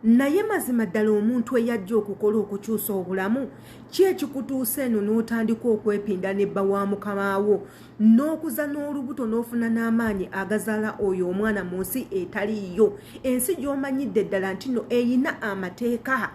naye mazima ddala omuntu eyajja okukola okukyusa obulamu ki ekikutuusa eno n'otandika okwepinda nebba wa mukamaawo n'okuza n'olubuto n'ofuna n'amaanyi agazaala oyo omwana mu nsi etaliiyo, ensi gy'omanyidde ddala nti no eyina amateeka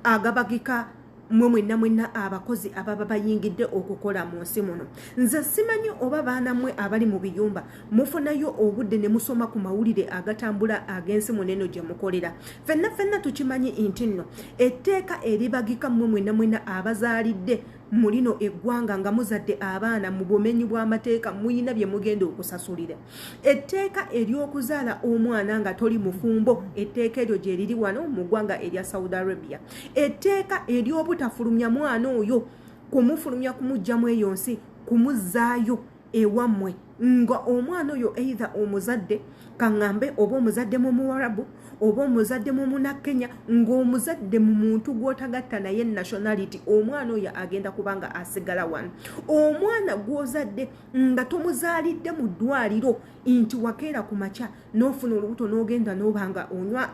agabagika mwenna abakozi ababa bayingidde okukola mu nsi muno. Nze simanyi oba baana mmwe abali mu biyumba mufunayo obudde ne musoma ku mawulire agatambula ag'ensi muneno gye mukolera. Ffenna tukimanyi nti nno etteeka eribagika mwenna abazaalidde mu lino eggwanga nga muzadde abaana mu bumenyi bw'amateeka muyina bye mugenda okusasulira. Etteeka ery'okuzaala omwana nga toli mufumbo, etteeka eryo gye liri wano mu ggwanga erya Saudi Arabia. Etteeka ery'obutafulumya mwana oyo, kumufulumya kumugjamu eyo nsi, kumuzzaayo ewammwe nga omwana oyo either omuzadde kaŋŋambe oba omuzadde mu Muwarabu oba omuzadde mu Munnakenya, ng'omuzadde mu muntu gw'otagatta naye nationality, omwana oyo agenda kubanga asigala wano. Omwana gw'ozadde nga tomuzaalidde mu ddwaliro nti wakeera ku makya n'ofuna olubuto n'ogenda n'obanga onywa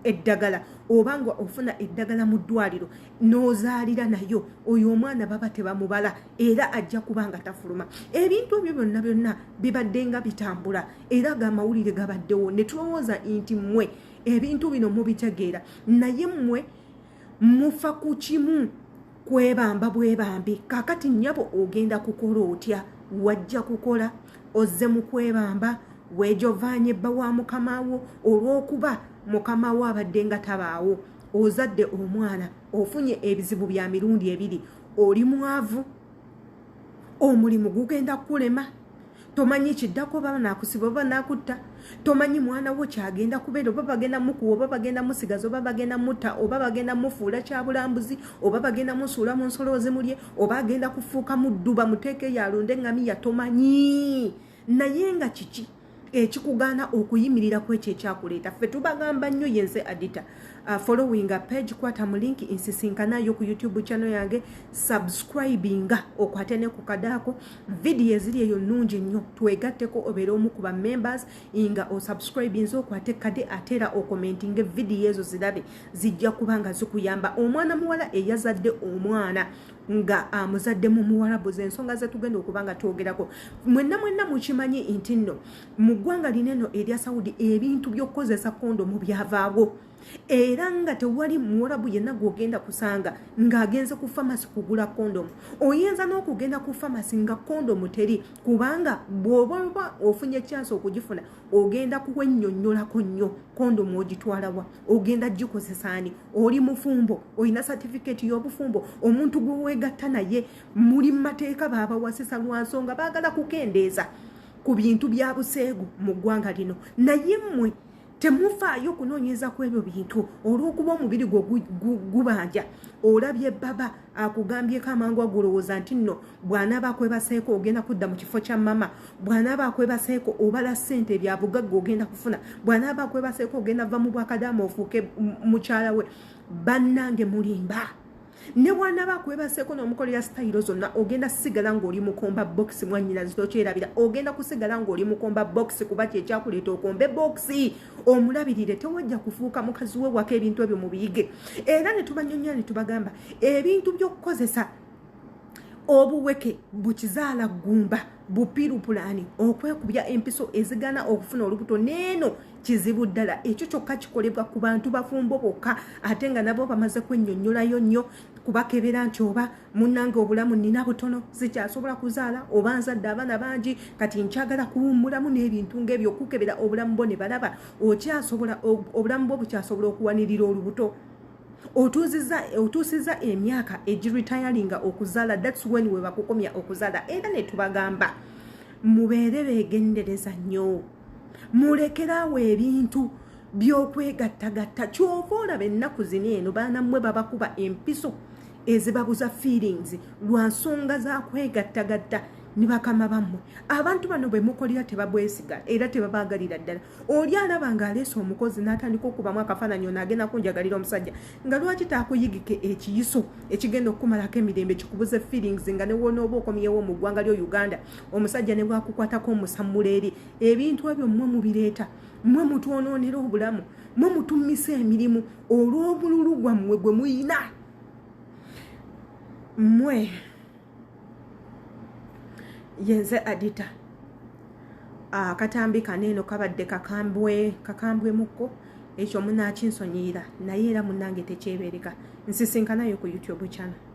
eddagala obanga ofuna eddagala mu ddwaliro n'ozaalira nayo, oyo omwana baba tebamubala era ajja kubanga tafuluma. Ebintu ebyo byonna bibadde nga bitambula era amawulire gabaddewo ne tulowooza nti mmwe ebintu bino mubitegeera, naye mmwe mufa ku kimu kwebamba bwebambi. Kakati nnyabo ogenda kukola otya? Wajja kukola ozze mu kwebamba weejovanye ebba wa mukamaawo olw'okuba mukamaawo abadde nga tabaawo, ozadde omwana ofunye ebizibu bya mirundi ebiri, oli mwavu, omulimu gugenda kulema, tomanyi kiddako baba nakusiba oba nakutta, tomanyi mwana wo kyagenda kubeera, oba bagenda mukuwa oba bagenda musigaza oba bagenda mutta oba bagenda mufuula kyabulambuzi oba bagenda musuula mu nsolo zimulye oba agenda kufuuka mudduba muteeke yalonde ngamiya, tomanyi. Naye nga kiki ekikugaana okuyimirira ku ekyo ekyakuleeta? Ffe tubagamba nnyo yense adita following a page, kwata mu link insisinkanayo ku YouTube channel yange, subscribinga okwate ne ku kadaako, video eziri eyo nnungi nnyo, twegatteko obeere omu ku ba members nga osubscribinze okwate kade atera okomentinga video ezo zirabe, zijja kubanga zikuyamba. Omwana muwala eyazadde omwana nga amuzadde mu Muwarabu, z'ensonga ze tugenda okubanga twogerako. Mwenna mukimanyi nti nno mu ggwanga lineno erya Saudi ebintu by'okkozesa kondomu byavaawo, era nga tewali Muwarabu yenna gw'ogenda kusanga ng'agenze ku famasi kugula kondomu. Oyinza n'okugenda ku famasi nga kondomu teri, kubanga bw'oba ofunye chance okugifuna ogenda kuwennyonnyolako nnyo kondomu ogitwalawa, ogenda gikozesa ani, oli mufumbo, olina certificate y'obufumbo, omuntu gwe weegatta naye muli mu mateeka baabawasisa lwa nsonga baagala kukendeeza ku bintu bya buseegu mu ggwanga lino. Naye mmwe temufaayo kunoonyeza ku ebyo bintu olw'okuba omubiri gwo gubanja. Olabye baba akugambyeko amangu agulowooza nti nno bw'anaaba akwebaseeko ogenda kudda mu kifo kya mama, bw'anaaba akwebaseeko obala ssente bya bugagga ogenda kufuna, bw'anaaba akwebaseeko ogenda va mu bwakadaama ofuuke mukyala we. Bannange mulimba. Ne bw'anaaba akwebaseeko n'omukolera sitayiro zonna ogenda kusigala ng'oli mukomba box, mwannyinazi tokyerabira, ogenda kusigala ng'oli mukomba box kuba kyekyakuleeta okombe box, omulabirire, tewajja kufuuka mukazi we waka ebintu ebyo mubiyige. Era ne tubanyonyola ne tubagamba ebintu by'okukozesa obuweke bukizaala ggumba, bupirupulani, okwekubya empiso ezigana okufuna olubuto neeno kizibu ddala. Ekyo kyokka kikolebwa ku bantu bafumbo bokka, ate nga nabo bamaze kwennyonnyolayo nnyo kubakebera nti oba munnange obulamu nina butono, sikyasobola kuzaala, oba nzadde abaana bangi kati nkyagala kuwummulamu n'ebintu ng'ebyo, okukebera obulamu bwo ne balaba obulamu bwo bukyasobola okuwanirira olubuto. Otuusiza emyaka egiretiringa okuzaala, that's when we bakukomya okuzaala. Era ne tubagamba mubeere beegendereza nnyo, mulekerawo ebintu by'okwegattagatta. Kyova olaba ennaku zino eno baana mmwe babakuba empiso ezibabuza feelings lwa nsonga za kwegattagatta ne bakama bammwe. Abantu bano bwe mukolera tebabwesiga era tebabaagalira ddala. Oli alaba ng'aleese omukozi n'atandika okubamu akafaananyi n'agenda kunjagalira omusajja nga lwaki taakuyigike ekiyiso ekigenda okukumalako emirembe, kikubuze feelings nga ne wonooba okomyewo mu ggwanga lyo Uganda omusajja ne bwakukwatako omusammula eri. Ebintu ebyo mmwe mubireeta, mmwe mutwonoonera obulamu, mwe mutumisa emirimu olw'obululu gwammwe gwe muyina. Mmwe yenze Adita. Akatambi kaneeno kabadde kakambwemukko ekyo munaakinsonyiira naye era munnange tekyebeereka. Nsisinkanayo ku YouTube channel.